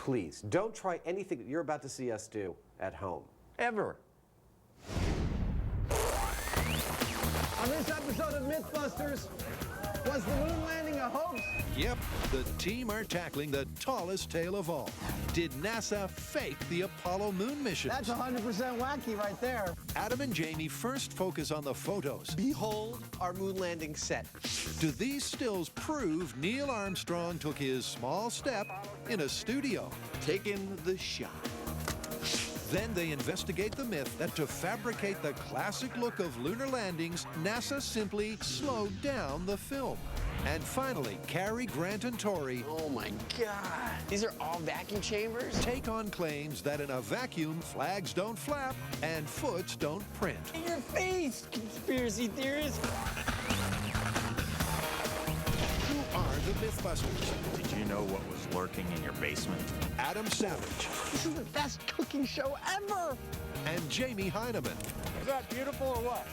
please, don't try anything that you're about to see us do at home. Ever. On this episode of Mythbusters, was the moon landing a hoax? Yep, the team are tackling the tallest tale of all. Did NASA fake the Apollo moon mission? That's 100% wacky right there. Adam and Jamie first focus on the photos. Behold our moon landing set. Do these stills prove Neil Armstrong took his small step in a studio? Taking the shot. Then they investigate the myth that to fabricate the classic look of lunar landings, NASA simply slowed down the film. And finally, Cary, Grant, and Tori Oh my God. These are all vacuum chambers? take on claims that in a vacuum, flags don't flap and foots don't print. In your face, conspiracy theorists. Who are the Mythbusters? Did you know what was lurking in your basement? Adam Savage This is the best cooking show ever. and Jamie Heineman. Is that beautiful or what?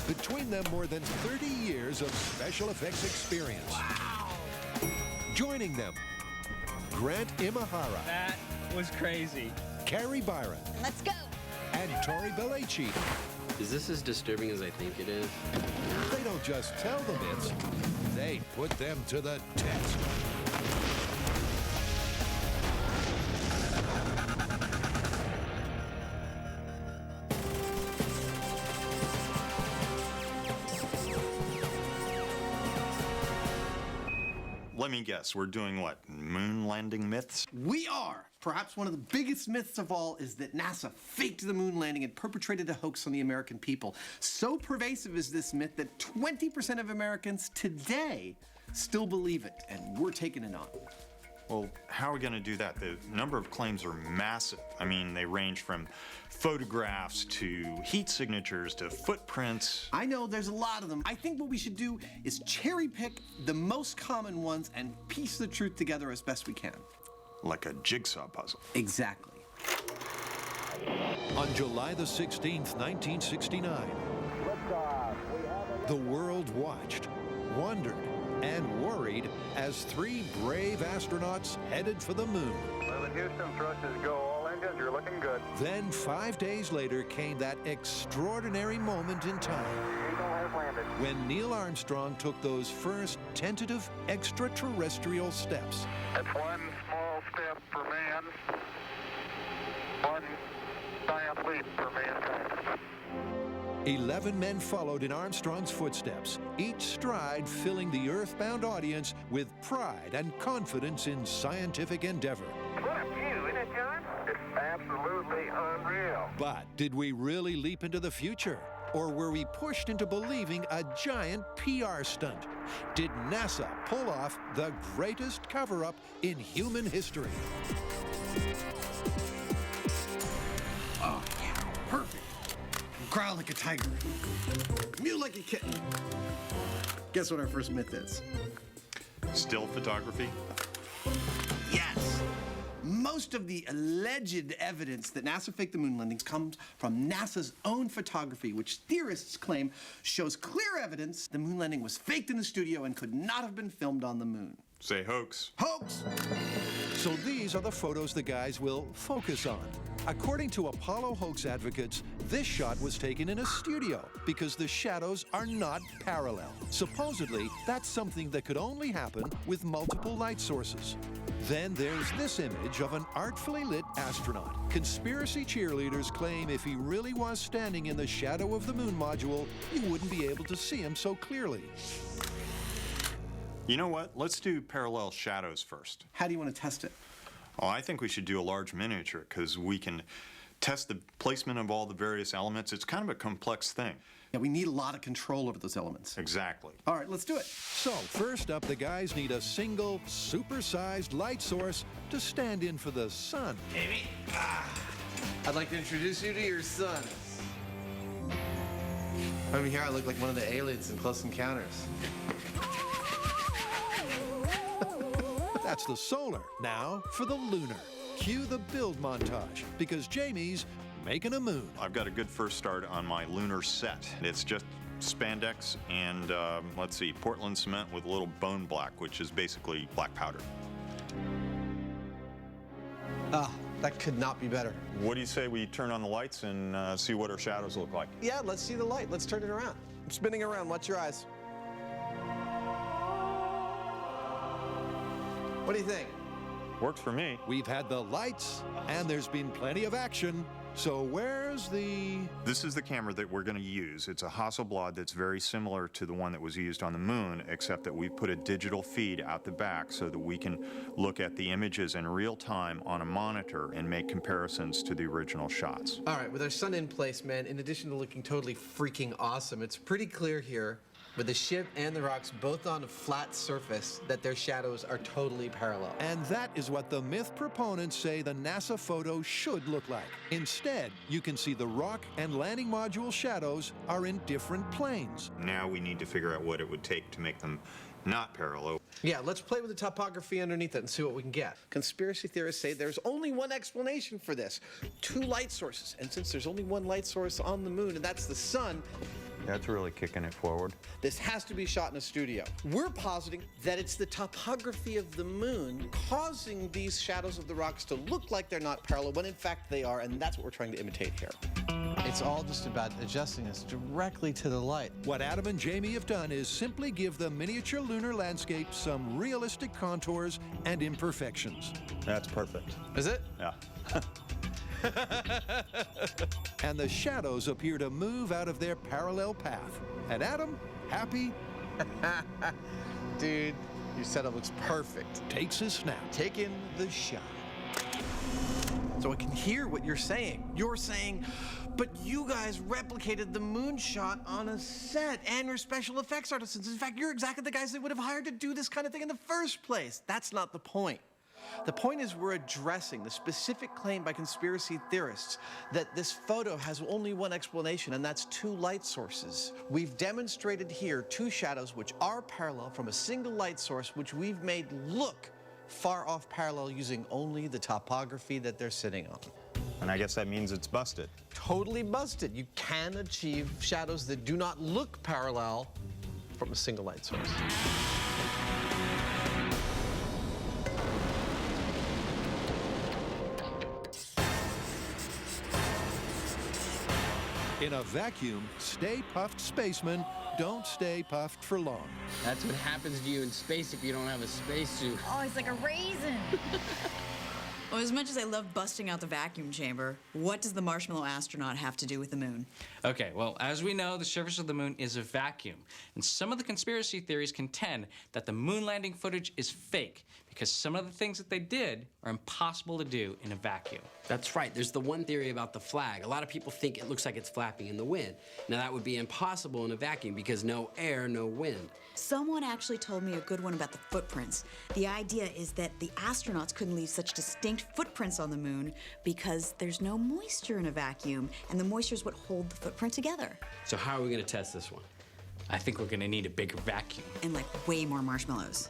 Between them, more than 30 years of special effects experience. Wow. Joining them, Grant Imahara, That was crazy. Carrie Byron, Let's go. and Tori Belleci. Is this as disturbing as I think it is? They don't just tell the myths, they put them to the test. Let me guess, we're doing what? Moon landing myths? We are. Perhaps one of the biggest myths of all is that NASA faked the moon landing and perpetrated a hoax on the American people. So pervasive is this myth that 20% of Americans today still believe it, and we're taking it on. Well, how are we going to do that? The number of claims are massive. I mean, they range from photographs to heat signatures to footprints. I know there's a lot of them. I think what we should do is cherry pick the most common ones and piece the truth together as best we can. Like a jigsaw puzzle. Exactly. On July the 16th, 1969, the world watched, wondered, and worried as three brave astronauts headed for the moon. Houston, thrusters go. All engines, you're looking good. Then 5 days later came that extraordinary moment in time Eagle has landed. when Neil Armstrong took those first tentative extraterrestrial steps. That's one small step for man, one giant leap for mankind. 11 men followed in Armstrong's footsteps, each stride filling the earthbound audience with pride and confidence in scientific endeavor. What a view, isn't it, John? It's absolutely unreal. But did we really leap into the future? Or were we pushed into believing a giant PR stunt? Did NASA pull off the greatest cover-up in human history? Oh, yeah, perfect. Growl like a tiger. Mew like a kitten. Guess what our first myth is? Still photography? Yes! Most of the alleged evidence that NASA faked the moon landings comes from NASA's own photography, which theorists claim shows clear evidence the moon landing was faked in the studio and could not have been filmed on the moon. Say hoax. Hoax! So these are the photos the guys will focus on. According to Apollo hoax advocates, this shot was taken in a studio because the shadows are not parallel. Supposedly, that's something that could only happen with multiple light sources. Then there's this image of an artfully lit astronaut. Conspiracy cheerleaders claim if he really was standing in the shadow of the moon module, you wouldn't be able to see him so clearly. You know what? Let's do parallel shadows first. How do you want to test it? Oh, I think we should do a large miniature because we can test the placement of all the various elements. It's kind of a complex thing. Yeah, we need a lot of control over those elements. Exactly. All right, let's do it. So, first up, the guys need a single, super-sized light source to stand in for the sun. Amy, I'd like to introduce you to your son. Over here, I look like one of the aliens in Close Encounters. That's the solar. Now for the lunar. Cue the build montage, because Jamie's making a moon. I've got a good first start on my lunar set. It's just spandex and, let's see, Portland cement with a little bone black, which is basically black powder. Ah, that could not be better. What do you say we turn on the lights and see what our shadows look like? Yeah, let's see the light. Let's turn it around. I'm spinning around. Watch your eyes. What do you think? Works for me. We've had the lights, and there's been plenty of action. So where's the... This is the camera that we're going to use. It's a Hasselblad that's very similar to the one that was used on the moon, except that we've put a digital feed out the back so that we can look at the images in real time on a monitor and make comparisons to the original shots. All right, with our sun in place, man, in addition to looking totally freaking awesome, it's pretty clear here, with the ship and the rocks both on a flat surface, that their shadows are totally parallel. And that is what the myth proponents say the NASA photo should look like. Instead, you can see the rock and landing module shadows are in different planes. Now we need to figure out what it would take to make them not parallel. Yeah, let's play with the topography underneath it and see what we can get. Conspiracy theorists say there's only one explanation for this. 2 light sources. And since there's only one light source on the moon, and that's the sun, That's really kicking it forward. this has to be shot in a studio. We're positing that it's the topography of the moon causing these shadows of the rocks to look like they're not parallel, when in fact they are, and that's what we're trying to imitate here. It's all just about adjusting us directly to the light. What Adam and Jamie have done is simply give the miniature lunar landscape some realistic contours and imperfections. That's perfect. Is it? Yeah. And the shadows appear to move out of their parallel path. And Adam, happy, Dude, your setup looks perfect. takes his snap. Take in the shot. So I can hear what you're saying. You're saying, but you guys replicated the moon shot on a set, and you're special effects artists. In fact, you're exactly the guys they would have hired to do this kind of thing in the first place. That's not the point. The point is we're addressing the specific claim by conspiracy theorists that this photo has only one explanation, and that's 2 light sources. We've demonstrated here 2 shadows which are parallel from a single light source, which we've made look far off parallel using only the topography that they're sitting on. And I guess that means it's busted. Totally busted. You can achieve shadows that do not look parallel from a single light source. In a vacuum, stay puffed spacemen don't stay puffed for long. That's what happens to you in space if you don't have a spacesuit. Oh, he's like a raisin. Well, as much as I love busting out the vacuum chamber, what does the marshmallow astronaut have to do with the moon? Okay, well, as we know, the surface of the moon is a vacuum. And some of the conspiracy theories contend that the moon landing footage is fake because some of the things that they did are impossible to do in a vacuum. That's right. There's the one theory about the flag. A lot of people think it looks like it's flapping in the wind. Now, that would be impossible in a vacuum because no air, no wind. Someone actually told me a good one about the footprints. The idea is that the astronauts couldn't leave such distinct footprints on the moon because there's no moisture in a vacuum, and the moisture is what holds the footprint together. So how are we going to test this one? I think we're gonna need a bigger vacuum. And like way more marshmallows.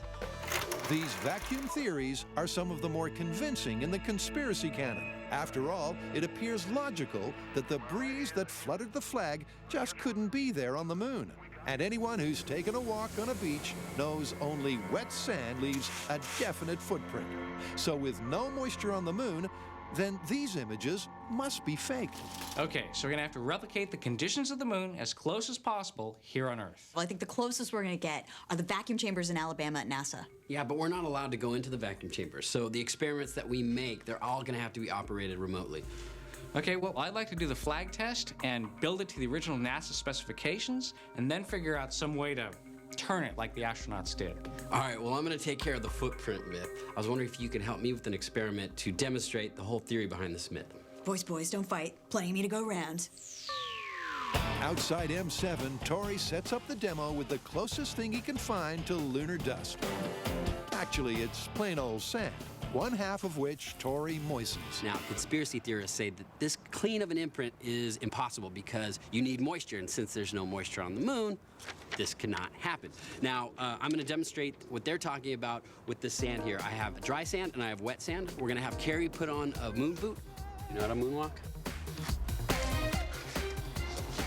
These vacuum theories are some of the more convincing in the conspiracy canon. After all, it appears logical that the breeze that fluttered the flag just couldn't be there on the moon. And anyone who's taken a walk on a beach knows only wet sand leaves a definite footprint. So with no moisture on the moon, then these images must be fake. Okay, so we're gonna have to replicate the conditions of the moon as close as possible here on Earth. Well, I think the closest we're gonna get are the vacuum chambers in Alabama at NASA. Yeah, but we're not allowed to go into the vacuum chamber. So the experiments that we make, they're all going to have to be operated remotely. Okay, well, I'd like to do the flag test and build it to the original NASA specifications and then figure out some way to turn it like the astronauts did. All right, well, I'm going to take care of the footprint myth. I was wondering if you could help me with an experiment to demonstrate the whole theory behind this myth. Boys, don't fight. Plenty of me to go around. Outside M7, Tori sets up the demo with the closest thing he can find to lunar dust. Actually, it's plain old sand, one half of which Tori moistens. Now, conspiracy theorists say that this clean of an imprint is impossible because you need moisture, and since there's no moisture on the moon, this cannot happen. Now, I'm going to demonstrate what they're talking about with this sand here. I have dry sand and I have wet sand. We're going to have Carrie put on a moon boot. You know how to moonwalk?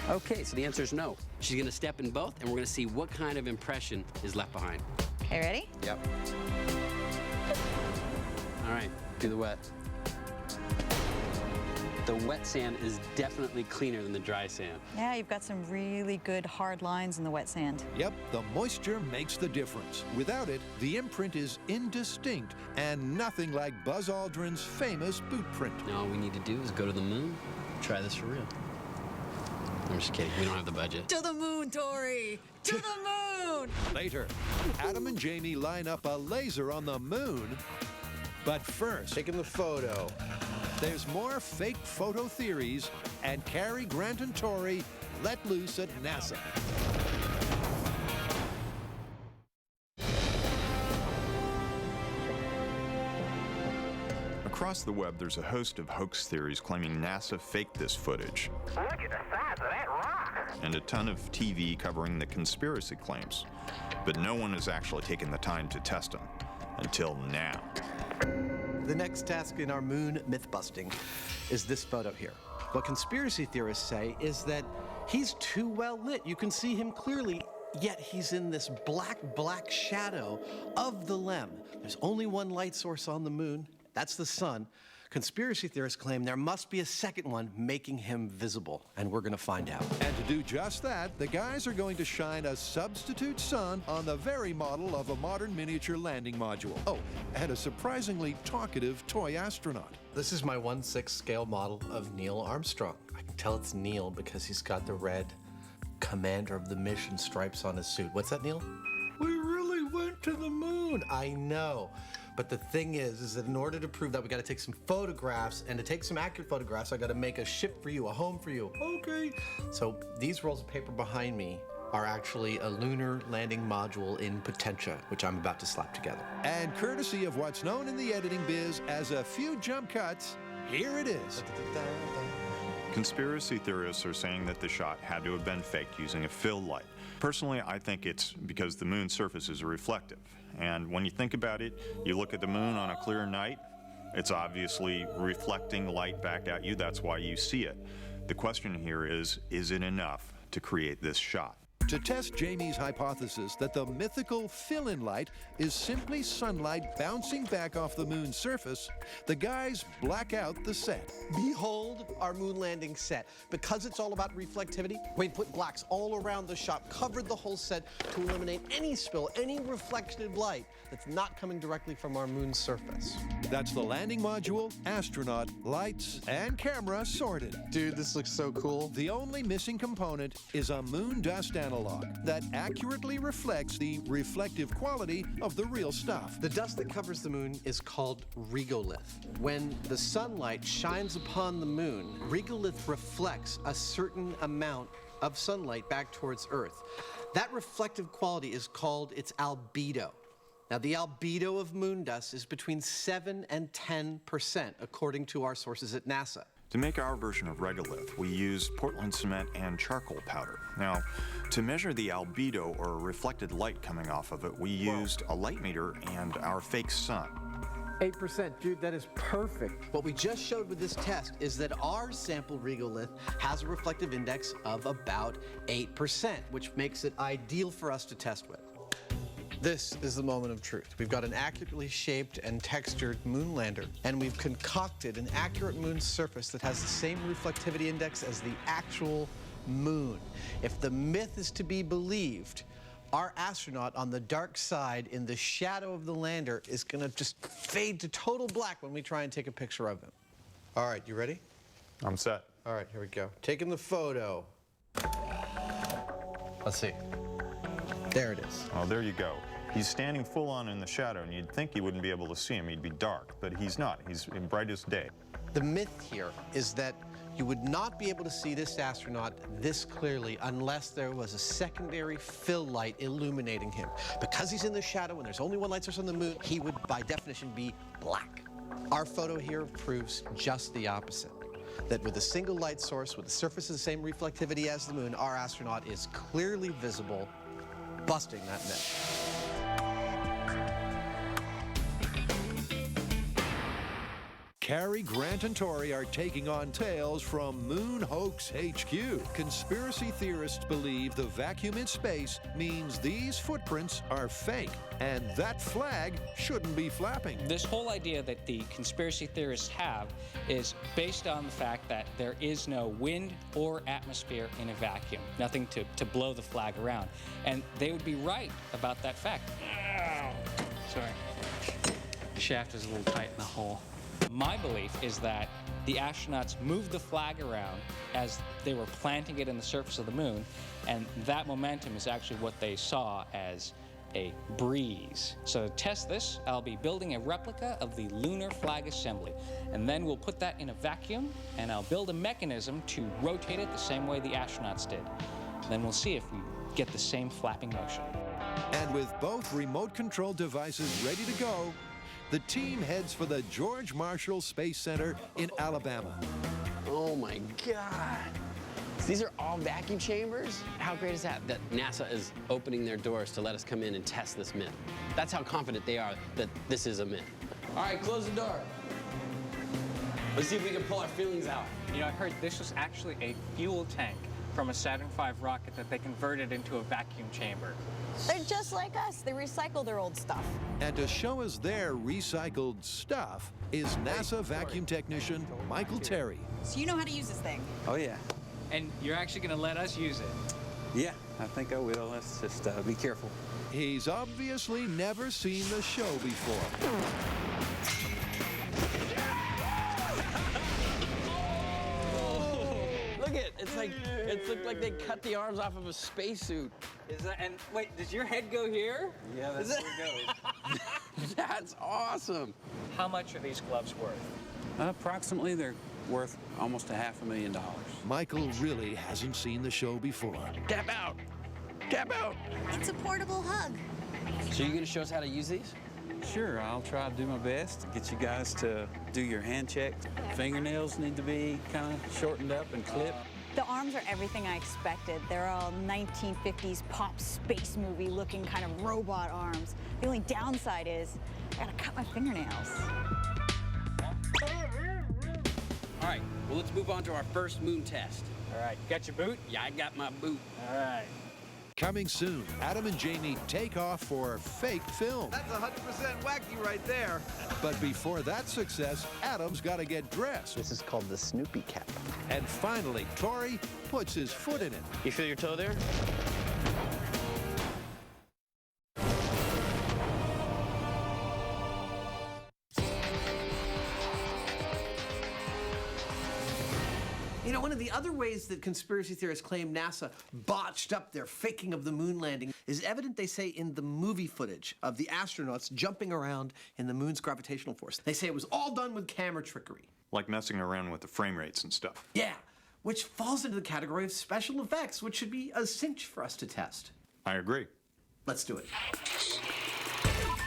Okay, so the answer is no. She's going to step in both, and we're going to see what kind of impression is left behind. Okay, ready? Yep. All right, do the wet. The wet sand is definitely cleaner than the dry sand. Yeah, you've got some really good hard lines in the wet sand. Yep, the moisture makes the difference. Without it, the imprint is indistinct and nothing like Buzz Aldrin's famous boot print. Now all we need to do is go to the moon, try this for real. I'm just kidding, we don't have the budget. To the moon, Tori! To the moon! Later, Adam and Jamie line up a laser on the moon. But first, Taking the photo. there's more fake photo theories, and Cary, Grant, and Tori let loose at NASA. Across the web, there's a host of hoax theories claiming NASA faked this footage. Look at the size of that rock. And a ton of TV covering the conspiracy claims. But no one has actually taken the time to test them. Until now. The next task in our moon myth busting is this photo here. What conspiracy theorists say is that he's too well lit. You can see him clearly, yet he's in this black shadow of the LEM. There's only one light source on the moon. That's the sun. Conspiracy theorists claim there must be a second one making him visible, and we're going to find out. And to do just that, the guys are going to shine a substitute sun on the very model of a modern miniature landing module. Oh, and a surprisingly talkative toy astronaut. This is my 1/6 scale model of Neil Armstrong. I can tell it's Neil because he's got the red commander of the mission stripes on his suit. What's that, Neil? We really went to the moon. I know. But the thing is that in order to prove that, we got to take some photographs, and to take some accurate photographs, I got to make a ship for you, a home for you. Okay. So these rolls of paper behind me are actually a lunar landing module in Potentia, which I'm about to slap together. And courtesy of what's known in the editing biz as a few jump cuts, here it is. Conspiracy theorists are saying that the shot had to have been faked using a fill light. Personally, I think it's because the moon's surface is reflective. And when you think about it, you look at the moon on a clear night, it's obviously reflecting light back at you. That's why you see it. The question here is it enough to create this shot? To test Jamie's hypothesis that the mythical fill-in light is simply sunlight bouncing back off the moon's surface, the guys black out the set. Behold our moon landing set. Because it's all about reflectivity, we put blacks all around the shop, covered the whole set to eliminate any spill, any reflected light that's not coming directly from our moon's surface. That's the landing module, astronaut, lights, and camera sorted. Dude, this looks so cool. The only missing component is a moon dust analog that accurately reflects the reflective quality of the real stuff. The dust that covers the moon is called regolith. When the sunlight shines upon the moon, regolith reflects a certain amount of sunlight back towards Earth. That reflective quality is called its albedo. Now, the albedo of moon dust is between 7 and 10%, according to our sources at NASA. To make our version of regolith, we used Portland cement and charcoal powder. Now, to measure the albedo or reflected light coming off of it, we used a light meter and our fake sun. 8%, dude, that is perfect. What we just showed with this test is that our sample regolith has a reflective index of about 8%, which makes it ideal for us to test with. This is the moment of truth. We've got an accurately shaped and textured moon lander, and we've concocted an accurate moon surface that has the same reflectivity index as the actual moon. If the myth is to be believed, our astronaut on the dark side in the shadow of the lander is gonna just fade to total black when we try and take a picture of him. All right, you ready? I'm set. All right, here we go. Taking the photo. Let's see. There it is. Oh, there you go. He's standing full on in the shadow, and you'd think you wouldn't be able to see him. He'd be dark, but he's not. He's in brightest day. The myth here is that you would not be able to see this astronaut this clearly unless there was a secondary fill light illuminating him. Because he's in the shadow and there's only one light source on the moon, he would, by definition, be black. Our photo here proves just the opposite. That with a single light source, with the surface of the same reflectivity as the moon, our astronaut is clearly visible, busting that myth. Cary, Grant, and Tori are taking on tales from Moon Hoax HQ. Conspiracy theorists believe the vacuum in space means these footprints are fake, and that flag shouldn't be flapping. This whole idea that the conspiracy theorists have is based on the fact that there is no wind or atmosphere in a vacuum, nothing to blow the flag around. And they would be right about that fact. Ow. Sorry. The shaft is a little tight in the hole. My belief is that the astronauts moved the flag around as they were planting it in the surface of the moon, and that momentum is actually what they saw as a breeze. So to test this, I'll be building a replica of the lunar flag assembly, and then we'll put that in a vacuum, and I'll build a mechanism to rotate it the same way the astronauts did. Then we'll see if we get the same flapping motion. And with both remote-controlled devices ready to go, the team heads for the George Marshall Space Center in Alabama. Oh my God. So these are all vacuum chambers? How great is that? That NASA is opening their doors to let us come in and test this myth. That's how confident they are that this is a myth. All right, close the door. Let's see if we can pull our feelings out. You know, I heard this was actually a fuel tank from a Saturn V rocket that they converted into a vacuum chamber. They're just like us. They recycle their old stuff. And to show us their recycled stuff is NASA vacuum technician Michael Terry. So you know how to use this thing? Oh, yeah. And you're actually going to let us use it? Yeah, I think I will. Let's just be careful. He's obviously never seen the show before. Look at it looked like they cut the arms off of a spacesuit. And wait, does your head go here? Yeah, that's where it goes. That's awesome. How much are these gloves worth? Approximately, they're worth almost $500,000. Michael really hasn't seen the show before. Tap out. Tap out. It's a portable hug. So you're gonna show us how to use these? Sure, I'll try to do my best to get you guys to do your hand check. Fingernails need to be kind of shortened up and clipped. The arms are everything I expected. They're all 1950s pop space movie looking kind of robot arms. The only downside is I gotta cut my fingernails. All right, well, let's move on to our first moon test. All right, got your boot? Yeah, I got my boot. All right. Coming soon, Adam and Jamie take off for fake film. That's 100% wacky right there. But before that success, Adam's got to get dressed. This is called the Snoopy cap. And finally, Tori puts his foot in it. You feel your toe there? You know, one of the other ways that conspiracy theorists claim NASA botched up their faking of the moon landing is evident, they say, in the movie footage of the astronauts jumping around in the moon's gravitational force. They say it was all done with camera trickery. Like messing around with the frame rates and stuff. Yeah, which falls into the category of special effects, which should be a cinch for us to test. I agree. Let's do it.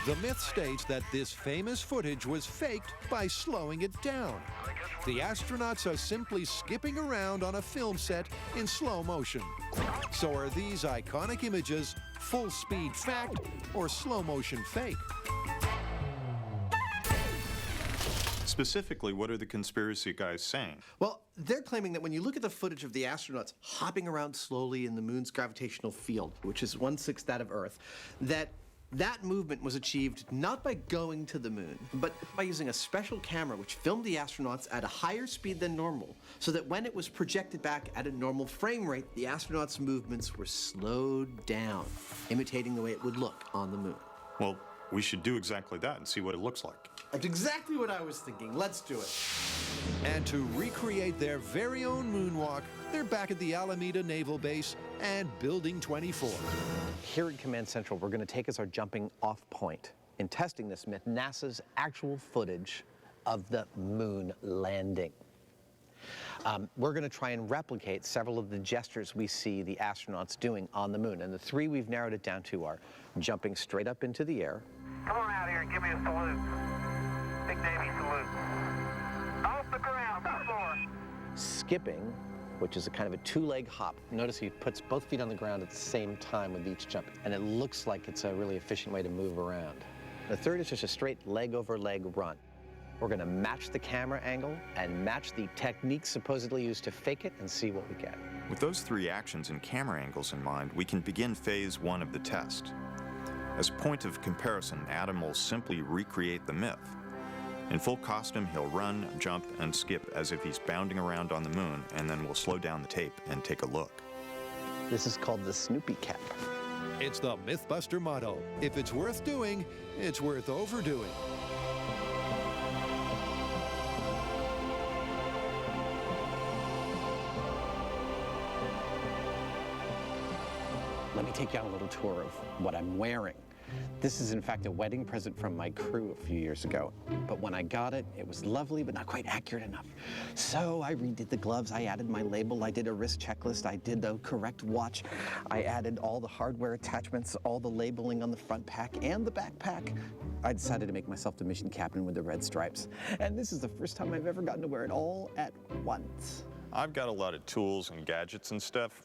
The myth states that this famous footage was faked by slowing it down. The astronauts are simply skipping around on a film set in slow motion. So are these iconic images full-speed fact or slow-motion fake? Specifically, what are the conspiracy guys saying? Well, they're claiming that when you look at the footage of the astronauts hopping around slowly in the moon's gravitational field, which is 1/6 that of Earth, that movement was achieved not by going to the moon, but by using a special camera which filmed the astronauts at a higher speed than normal, so that when it was projected back at a normal frame rate, the astronauts' movements were slowed down, imitating the way it would look on the moon. Well, we should do exactly that and see what it looks like. That's exactly what I was thinking. Let's do it. And to recreate their very own moonwalk, they're back at the Alameda Naval Base and Building 24. Here at Command Central, we're going to take as our jumping off point in testing this myth, NASA's actual footage of the moon landing. We're going to try and replicate several of the gestures we see the astronauts doing on the moon. And the three we've narrowed it down to are jumping straight up into the air. Come on out here and give me a salute. Big Navy salute. Off the ground, the floor. Skipping, which is a kind of a two-leg hop. Notice he puts both feet on the ground at the same time with each jump, and it looks like it's a really efficient way to move around. The third is just a straight leg over leg run. We're going to match the camera angle and match the techniques supposedly used to fake it and see what we get. With those three actions and camera angles in mind, we can begin phase 1 of the test. As a point of comparison, Adam will simply recreate the myth. In full costume, he'll run, jump, and skip as if he's bounding around on the moon, and then we'll slow down the tape and take a look. This is called the Snoopy cap. It's the Mythbuster motto. If it's worth doing, it's worth overdoing. Let me take you on a little tour of what I'm wearing. This is in fact a wedding present from my crew a few years ago. But when I got it, it was lovely, but not quite accurate enough. So I redid the gloves, I added my label, I did a wrist checklist, I did the correct watch, I added all the hardware attachments, all the labeling on the front pack and the backpack. I decided to make myself the mission captain with the red stripes. And this is the first time I've ever gotten to wear it all at once. I've got a lot of tools and gadgets and stuff.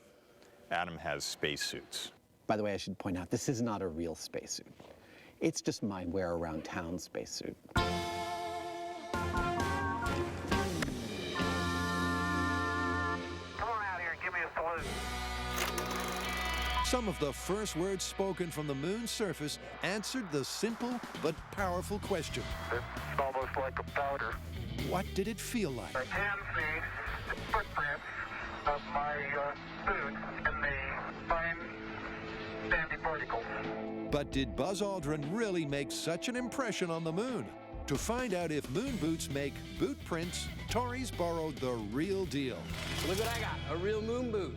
Adam has spacesuits. By the way, I should point out, this is not a real spacesuit. It's just my wear-around-town spacesuit. Come on out here and give me a salute. Some of the first words spoken from the moon's surface answered the simple but powerful question. It's almost like a powder. What did it feel like? I can see the footprints of my boots in the fine sandy particles. But did Buzz Aldrin really make such an impression on the moon? To find out if moon boots make boot prints, Tori's borrowed the real deal. Look what I got, a real moon boot.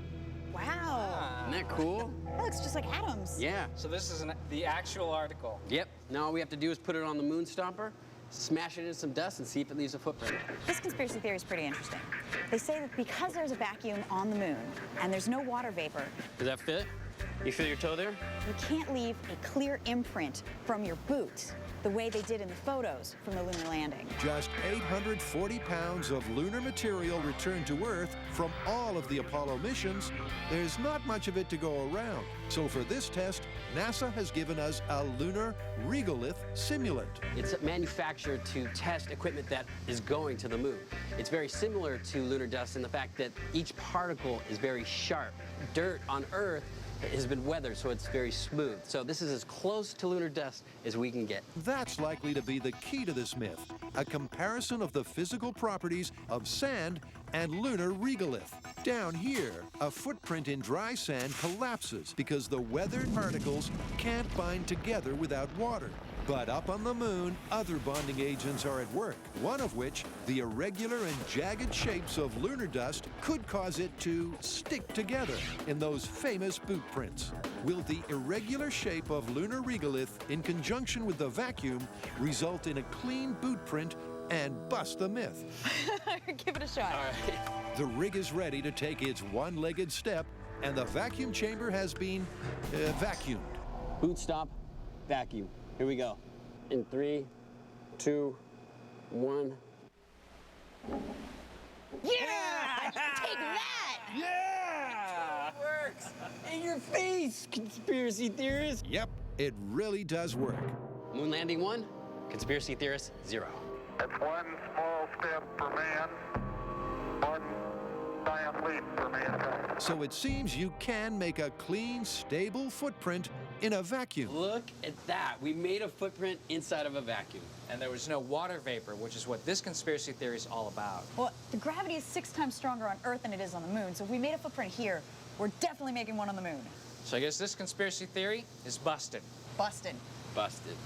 Wow. Isn't that cool? That looks just like Adam's. Yeah. So this is the actual article. Yep. Now all we have to do is put it on the moon stomper, smash it in some dust, and see if it leaves a footprint. This conspiracy theory is pretty interesting. They say that because there's a vacuum on the moon and there's no water vapor, Does that fit? You feel your toe there? you can't leave a clear imprint from your boot the way they did in the photos from the lunar landing. Just 840 pounds of lunar material returned to Earth from all of the Apollo missions. There's not much of it to go around. So for this test, NASA has given us a lunar regolith simulant. It's manufactured to test equipment that is going to the moon. It's very similar to lunar dust in the fact that each particle is very sharp. Dirt on Earth has been weathered, so it's very smooth. So this is as close to lunar dust as we can get. That's likely to be the key to this myth, a comparison of the physical properties of sand and lunar regolith. Down here, a footprint in dry sand collapses because the weathered particles can't bind together without water. But up on the moon, other bonding agents are at work, one of which, the irregular and jagged shapes of lunar dust, could cause it to stick together in those famous boot prints. Will the irregular shape of lunar regolith, in conjunction with the vacuum, result in a clean boot print and bust the myth? Give it a shot. All right. The rig is ready to take its one-legged step, and the vacuum chamber has been vacuumed. Boot stop, vacuum. Here we go. In 3, 2, 1. Yeah! Take that! Yeah! It works! In your face, conspiracy theorists! Yep, it really does work. Moon landing 1, conspiracy theorist 0. It's one small step for man, one giant leap for mankind. So it seems you can make a clean, stable footprint in a vacuum. Look at that. We made a footprint inside of a vacuum. And there was no water vapor, which is what this conspiracy theory is all about. Well, the gravity is 6 times stronger on Earth than it is on the moon, so if we made a footprint here, we're definitely making one on the moon. So I guess this conspiracy theory is busted. Busted. Busted.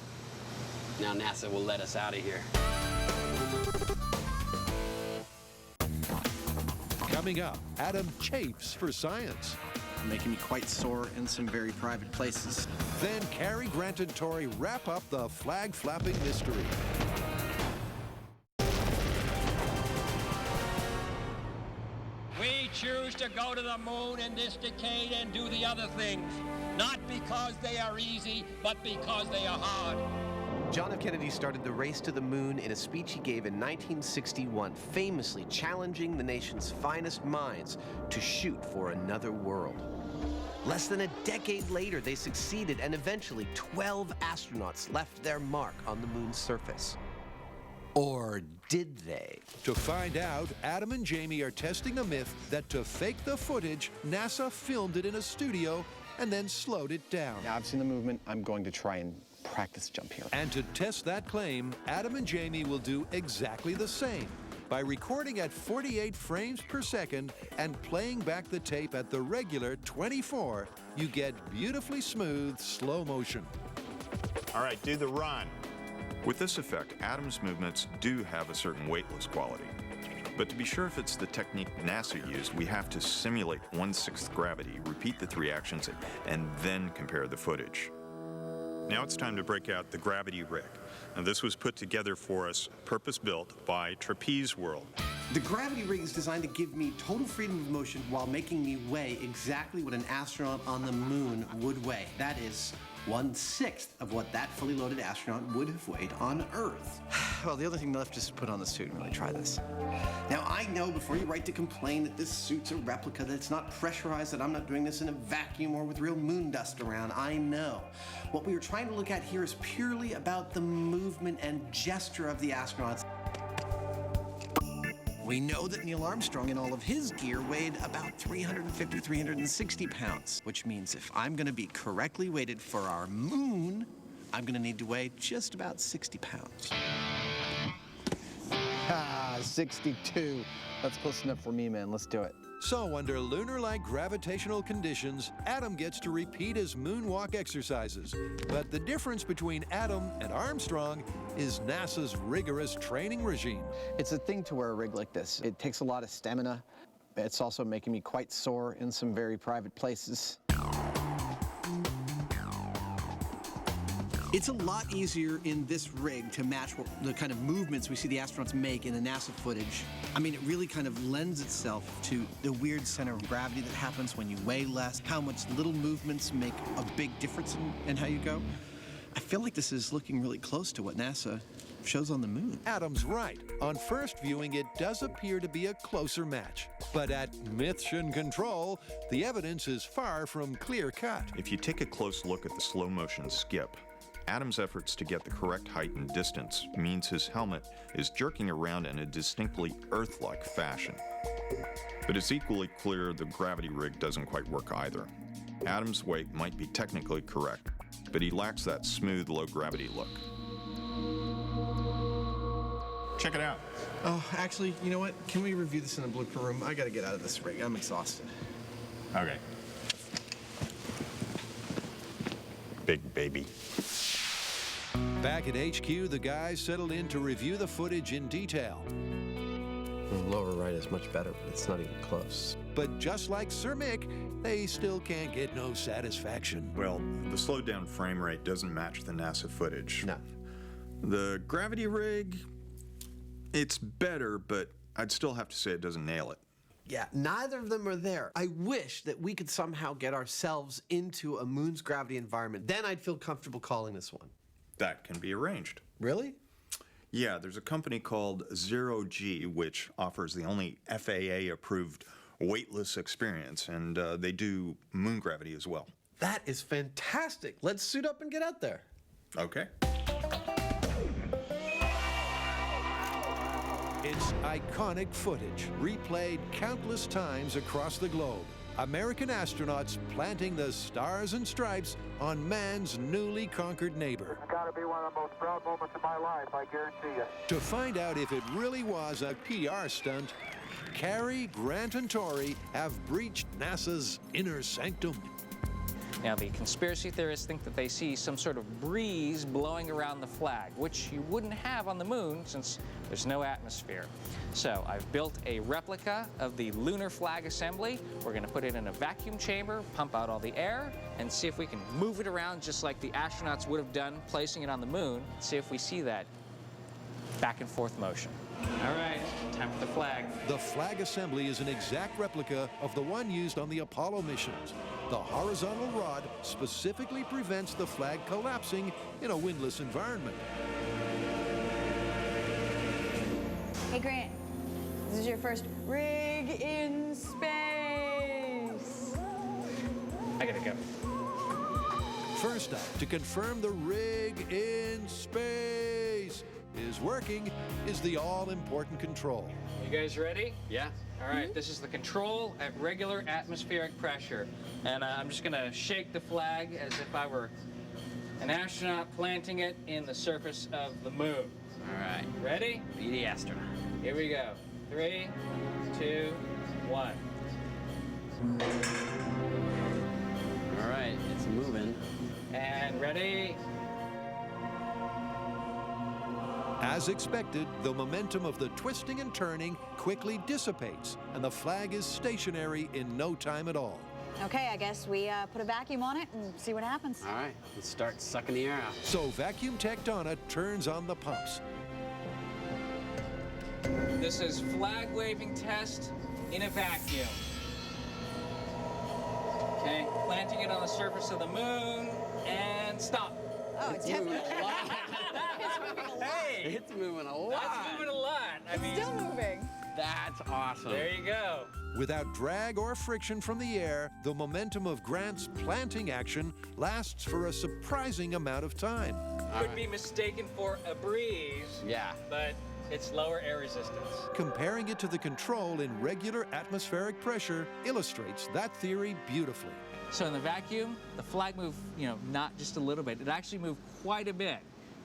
Now NASA will let us out of here. Coming up, Adam chafes for science. Making me quite sore in some very private places. Then Cary Grant and Tori wrap up the flag-flapping mystery. We choose to go to the moon in this decade and do the other things, not because they are easy, but because they are hard. John F. Kennedy started the race to the moon in a speech he gave in 1961, famously challenging the nation's finest minds to shoot for another world. Less than a decade later, they succeeded, and eventually 12 astronauts left their mark on the moon's surface. Or did they? To find out, Adam and Jamie are testing a myth that to fake the footage, NASA filmed it in a studio and then slowed it down. Now I've seen the movement. I'm going to try and practice jump here. And to test that claim, Adam and Jamie will do exactly the same. By recording at 48 frames per second and playing back the tape at the regular 24, you get beautifully smooth slow motion. All right, do the run. With this effect, Adam's movements do have a certain weightless quality. But to be sure if it's the technique NASA used, we have to simulate 1/6 gravity, repeat the 3 actions, and then compare the footage. Now it's time to break out the gravity rig. Now this was put together for us, purpose-built by Trapeze World. The gravity rig is designed to give me total freedom of motion while making me weigh exactly what an astronaut on the moon would weigh. That is 1/6 of what that fully loaded astronaut would have weighed on Earth. Well, the other thing left is to put on the suit and really try this. Now, I know before you write to complain that this suit's a replica, that it's not pressurized, that I'm not doing this in a vacuum or with real moon dust around. I know. What we were trying to look at here is purely about the movement and gesture of the astronauts. We know that Neil Armstrong and all of his gear weighed about 350, 360 pounds, which means if I'm going to be correctly weighted for our moon, I'm going to need to weigh just about 60 pounds. 62. That's close enough for me, man. Let's do it. So under lunar-like gravitational conditions, Adam gets to repeat his moonwalk exercises. But the difference between Adam and Armstrong is NASA's rigorous training regime. It's a thing to wear a rig like this. It takes a lot of stamina. It's also making me quite sore in some very private places. It's a lot easier in this rig to match the kind of movements we see the astronauts make in the NASA footage. I mean, it really kind of lends itself to the weird center of gravity that happens when you weigh less, how much little movements make a big difference in how you go. I feel like this is looking really close to what NASA shows on the moon. Adam's right. On first viewing, it does appear to be a closer match. But at Mission Control, the evidence is far from clear-cut. If you take a close look at the slow motion skip, Adam's efforts to get the correct height and distance means his helmet is jerking around in a distinctly Earth-like fashion. But it's equally clear the gravity rig doesn't quite work either. Adam's weight might be technically correct, but he lacks that smooth, low-gravity look. Check it out. Oh, actually, you know what? Can we review this in the blooper room? I gotta get out of this rig. I'm exhausted. Okay. Big baby. Back at HQ, the guys settled in to review the footage in detail. The lower right is much better, but it's not even close. But just like Sir Mick, they still can't get no satisfaction. Well, the slowed down frame rate doesn't match the NASA footage. No. The gravity rig, it's better, but I'd still have to say it doesn't nail it. Yeah, neither of them are there. I wish that we could somehow get ourselves into a moon's gravity environment. Then I'd feel comfortable calling this one. That can be arranged. Really? Yeah, there's a company called 0G, which offers the only FAA-approved weightless experience, and they do moon gravity as well. That is fantastic. Let's suit up and get out there. Okay. It's iconic footage, replayed countless times across the globe. American astronauts planting the stars and stripes on man's newly conquered neighbor. It's got to be one of the most proud moments of my life, I guarantee you. To find out if it really was a PR stunt, Carrie, Grant, and Tori have breached NASA's inner sanctum. Now, the conspiracy theorists think that they see some sort of breeze blowing around the flag, which you wouldn't have on the moon since there's no atmosphere. So I've built a replica of the lunar flag assembly. We're going to put it in a vacuum chamber, pump out all the air, and see if we can move it around just like the astronauts would have done placing it on the moon. See if we see that back and forth motion. All right, time for the flag. The flag assembly is an exact replica of the one used on the Apollo missions. The horizontal rod specifically prevents the flag collapsing in a windless environment. Hey, Grant, this is your first rig in space. I gotta go. First up, to confirm the rig in space, is working is the all-important control. You guys ready? Yeah. All right, this is the control at regular atmospheric pressure. And I'm just gonna shake the flag as if I were an astronaut planting it in the surface of the moon. All right. Ready? Be the astronaut. Here we go. 3, 2, 1. All right, it's moving. And ready? As expected, the momentum of the twisting and turning quickly dissipates, and the flag is stationary in no time at all. Okay, I guess we put a vacuum on it and see what happens. All right, let's start sucking the air out. So vacuum tech Donna turns on the pumps. This is flag waving test in a vacuum. Okay, planting it on the surface of the moon, and stop. Oh, it's definitely it's moving a lot. Hey, It's moving a lot. that's moving a lot. I mean, Still moving. That's awesome. there you go. Without drag or friction from the air, the momentum of Grant's planting action lasts for a surprising amount of time. Could be mistaken for a breeze, Yeah. but it's lower air resistance. Comparing it to the control in regular atmospheric pressure illustrates that theory beautifully. So in the vacuum, the flag moved, not just a little bit. It actually moved quite a bit.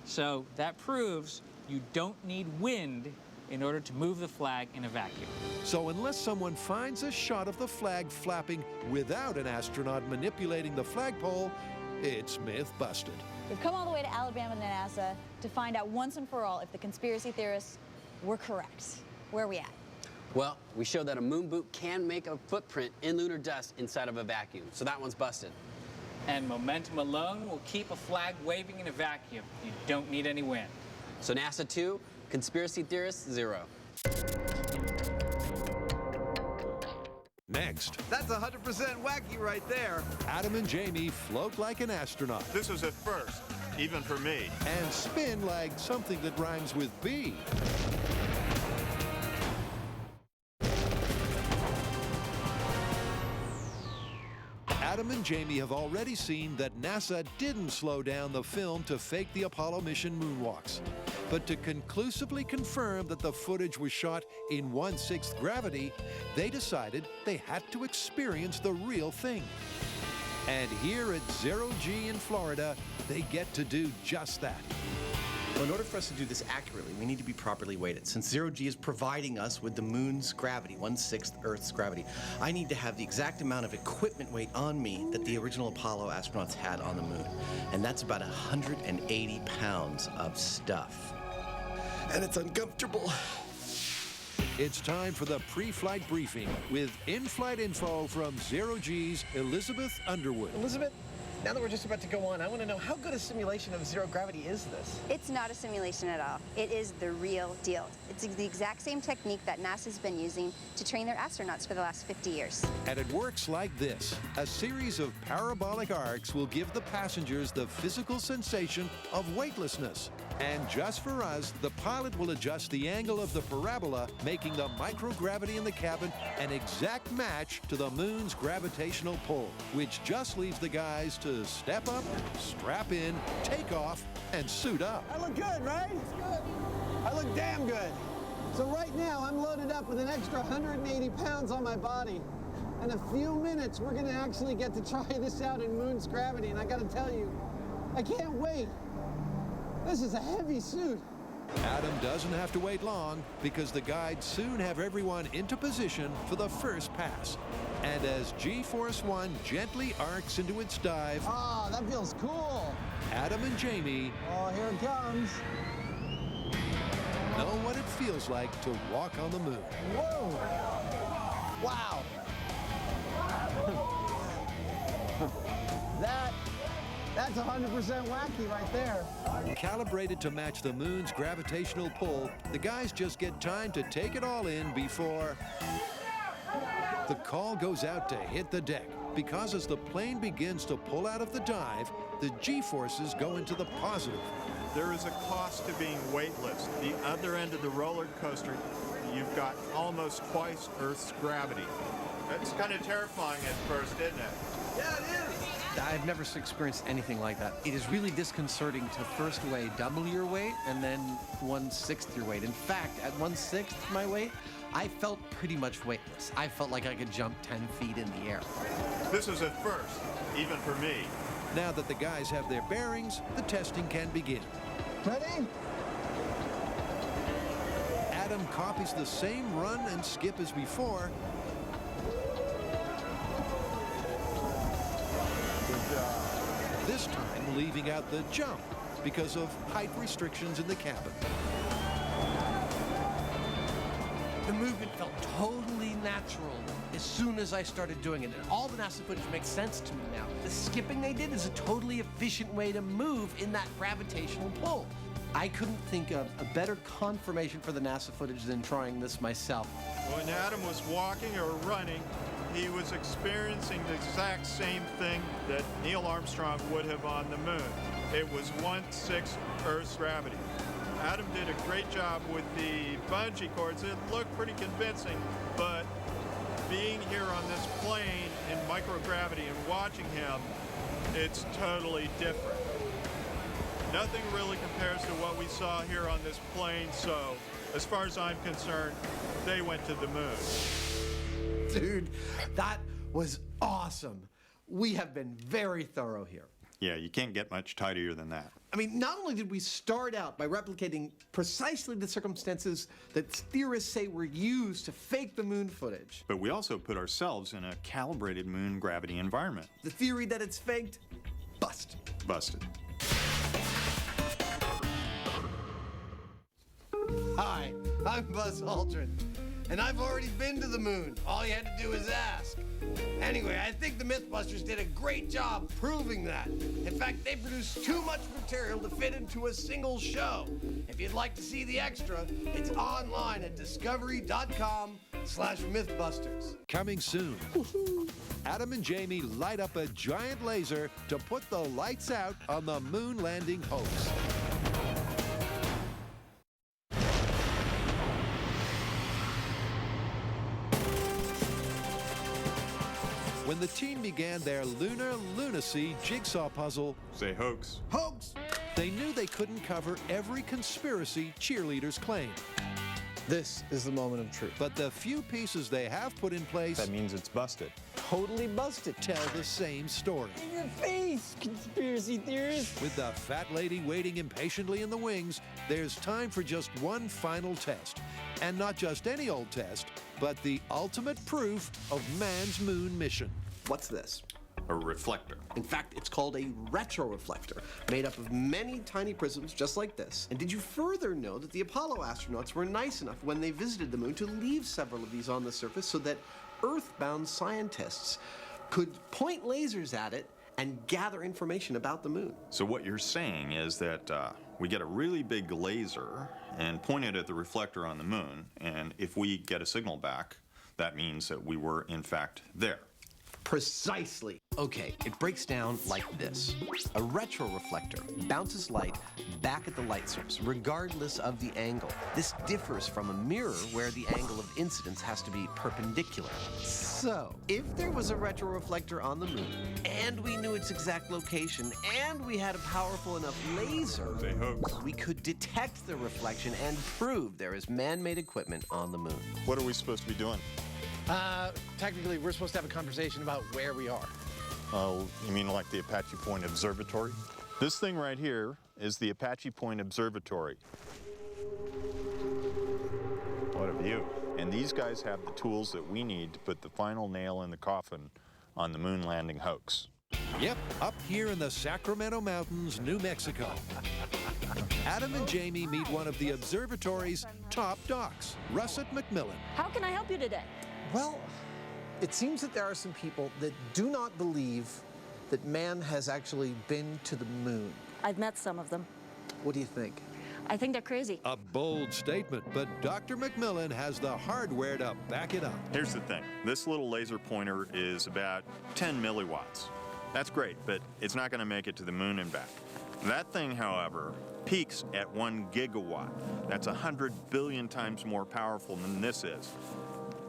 So that proves you don't need wind in order to move the flag in a vacuum. So unless someone finds a shot of the flag flapping without an astronaut manipulating the flagpole, it's myth busted. We've come all the way to Alabama to NASA to find out once and for all if the conspiracy theorists were correct. Where are we at? Well, we showed that a moon boot can make a footprint in lunar dust inside of a vacuum, so that one's busted. And momentum alone will keep a flag waving in a vacuum. You don't need any wind. So NASA 2, conspiracy theorists 0. Next, That's 100% wacky right there. Adam and Jamie float like an astronaut This was a first, even for me. and spin like something that rhymes with bee. Adam and Jamie have already seen that NASA didn't slow down the film to fake the Apollo mission moonwalks. But to conclusively confirm that the footage was shot in 1/6 gravity, they decided they had to experience the real thing. And here at 0G in Florida, they get to do just that. Well, in order for us to do this accurately, we need to be properly weighted. Since 0G is providing us with the moon's gravity, 1/6 Earth's gravity, I need to have the exact amount of equipment weight on me that the original Apollo astronauts had on the moon. And that's about 180 pounds of stuff. And it's uncomfortable. It's time for the pre-flight briefing with in-flight info from 0G's Elizabeth Underwood. Elizabeth, now that we're just about to go on, I want to know how good a simulation of zero gravity is this? It's not a simulation at all. It is the real deal. It's the exact same technique that NASA's been using to train their astronauts for the last 50 years. And it works like this. A series of parabolic arcs will give the passengers the physical sensation of weightlessness. And just for us, the pilot will adjust the angle of the parabola, making the microgravity in the cabin an exact match to the moon's gravitational pull, which just leaves the guys to step up, strap in, take off, and suit up. I look good, right? It's good. I look damn good. So right now, I'm loaded up with an extra 180 pounds on my body. In a few minutes, we're gonna actually get to try this out in moon's gravity, and I gotta tell you, I can't wait. This is a heavy suit. Adam doesn't have to wait long because the guides soon have everyone into position for the first pass. And as G-Force 1 gently arcs into its dive, Oh, that feels cool. Adam and Jamie Oh, here it comes. know what it feels like to walk on the moon. Whoa. Wow. That's 100% wacky right there. Calibrated to match the moon's gravitational pull, the guys just get time to take it all in before the call goes out to hit the deck. Because as the plane begins to pull out of the dive, the G-forces go into the positive. There is a cost to being weightless. The other end of the roller coaster, you've got almost twice Earth's gravity. That's kind of terrifying at first, isn't it? Yeah, it is. I've never experienced anything like that. It is really disconcerting to first weigh double your weight and then 1/6 your weight. In fact, at 1/6 my weight, I felt pretty much weightless. I felt like I could jump 10 feet in the air. This is a first, even for me. Now that the guys have their bearings, the testing can begin. Ready? Adam copies the same run and skip as before. This time leaving out the jump because of height restrictions in the cabin. The movement felt totally natural as soon as I started doing it, and all the NASA footage makes sense to me now. The skipping they did is a totally efficient way to move in that gravitational pull. I couldn't think of a better confirmation for the NASA footage than trying this myself. When Adam was walking or running, he was experiencing the exact same thing that Neil Armstrong would have on the moon. It was 1/6 Earth's gravity. Adam did a great job with the bungee cords. It looked pretty convincing, but being here on this plane in microgravity and watching him, it's totally different. Nothing really compares to what we saw here on this plane, so as far as I'm concerned, they went to the moon. Dude, that was awesome. We have been very thorough here. Yeah, you can't get much tidier than that. I mean, not only did we start out by replicating precisely the circumstances that theorists say were used to fake the moon footage. But we also put ourselves in a calibrated moon gravity environment. The theory that it's faked, busted. Busted. Hi, I'm Buzz Aldrin, and I've already been to the moon. All you had to do is ask. Anyway, I think the Mythbusters did a great job proving that. In fact, they produced too much material to fit into a single show. If you'd like to see the extra, it's online at discovery.com/Mythbusters. Coming soon. Adam and Jamie light up a giant laser to put the lights out on the moon landing hoax. When the team began their lunar lunacy jigsaw puzzle, Say hoax. Hoax! they knew they couldn't cover every conspiracy cheerleaders claim. This is the moment of truth. But the few pieces they have put in place That means it's busted. Totally busted. tell the same story. In your face, conspiracy theorists. With the fat lady waiting impatiently in the wings, there's time for just one final test. And not just any old test, but the ultimate proof of man's moon mission. What's this? A reflector. In fact, it's called a retroreflector, made up of many tiny prisms just like this. And did you further know that the Apollo astronauts were nice enough when they visited the moon to leave several of these on the surface so that Earthbound scientists could point lasers at it and gather information about the moon? So what you're saying is that we get a really big laser and point it at the reflector on the moon, and if we get a signal back, that means that we were in fact there. Precisely. Okay, it breaks down like this. A retroreflector bounces light back at the light source, regardless of the angle. This differs from a mirror where the angle of incidence has to be perpendicular. So, if there was a retroreflector on the moon, and we knew its exact location, and we had a powerful enough laser, Say hoax. we could detect the reflection and prove there is man-made equipment on the moon. What are we supposed to be doing? Technically, we're supposed to have a conversation about where we are. Oh, you mean like the Apache Point Observatory? This thing right here is the Apache Point Observatory. What a view. And these guys have the tools that we need to put the final nail in the coffin on the moon landing hoax. Yep, up here in the Sacramento Mountains, New Mexico. Adam and Jamie meet one of the observatory's top docs, Russet McMillan. How can I help you today? Well, it seems that there are some people that do not believe that man has actually been to the moon. I've met some of them. What do you think? I think they're crazy. A bold statement, but Dr. McMillan has the hardware to back it up. Here's the thing. This little laser pointer is about 10 milliwatts. That's great, but it's not going to make it to the moon and back. That thing, however, peaks at 1 gigawatt. That's 100 billion times more powerful than this is.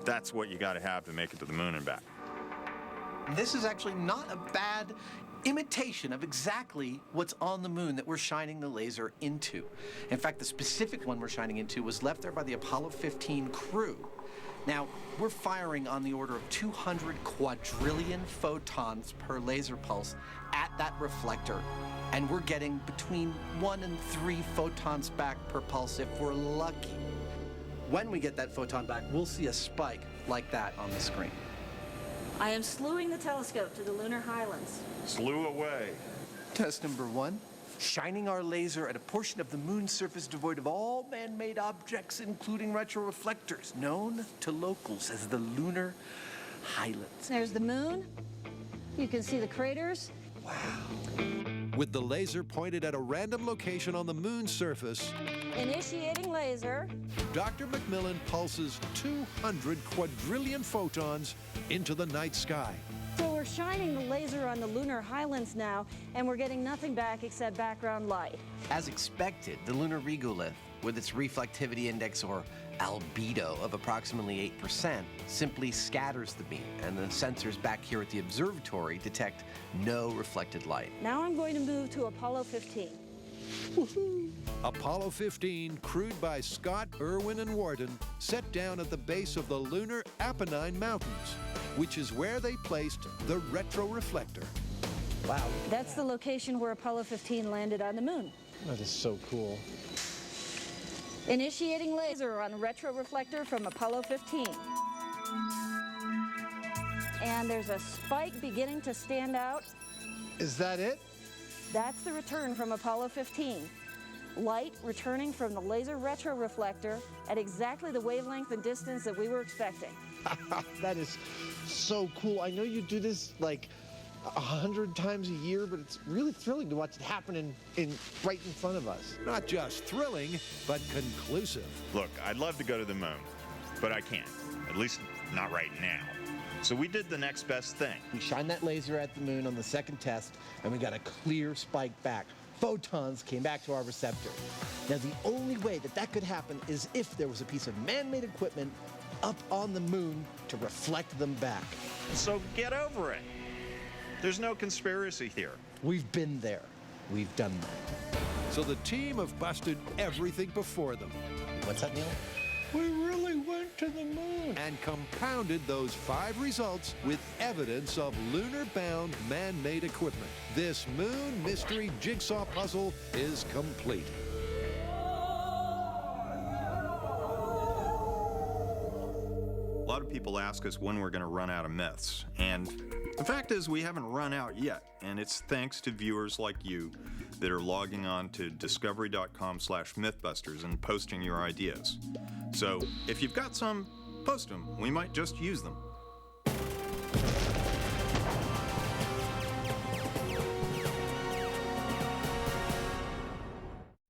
That's what you got to have to make it to the moon and back. This is actually not a bad imitation of exactly what's on the moon that we're shining the laser into. In fact, the specific one we're shining into was left there by the Apollo 15 crew. Now, we're firing on the order of 200 quadrillion photons per laser pulse at that reflector, and we're getting between 1 and 3 photons back per pulse if we're lucky. When we get that photon back, we'll see a spike like that on the screen. I am slewing the telescope to the lunar highlands. Slew away. Test number 1, shining our laser at a portion of the moon's surface devoid of all man-made objects, including retroreflectors, known to locals as the lunar highlands. There's the moon. You can see the craters. With the laser pointed at a random location on the moon's surface, Initiating laser. Dr. McMillan pulses 200 quadrillion photons into the night sky. So we're shining the laser on the lunar highlands now, and we're getting nothing back except background light. As expected, the lunar regolith, with its reflectivity index or albedo of approximately 8%, simply scatters the beam, and the sensors back here at the observatory detect no reflected light. Now I'm going to move to Apollo 15. Woohoo! Apollo 15, crewed by Scott, Irwin, and Wharton, set down at the base of the lunar Apennine Mountains, which is where they placed the retroreflector. Wow. That's the location where Apollo 15 landed on the moon. That is so cool. Initiating laser on retroreflector from Apollo 15. And there's a spike beginning to stand out. Is that it? That's the return from Apollo 15. Light returning from the laser retroreflector at exactly the wavelength and distance that we were expecting. That is so cool. I know you do this like 100 times a year, but it's really thrilling to watch it happen right in front of us. Not just thrilling, but conclusive. Look, I'd love to go to the moon, but I can't. At least not right now. So we did the next best thing. We shined that laser at the moon on the second test, and we got a clear spike back. Photons came back to our receptor. Now, the only way that that could happen is if there was a piece of man-made equipment up on the moon to reflect them back. So get over it. There's no conspiracy here. We've been there. We've done that. So the team have busted everything before them. What's that, Neil? We really went to the moon. And compounded those 5 results with evidence of lunar-bound man-made equipment. This moon mystery jigsaw puzzle is complete. A lot of people ask us when we're going to run out of myths, and the fact is we haven't run out yet, and it's thanks to viewers like you that are logging on to discovery.com/mythbusters and posting your ideas. So if you've got some, post them. We might just use them.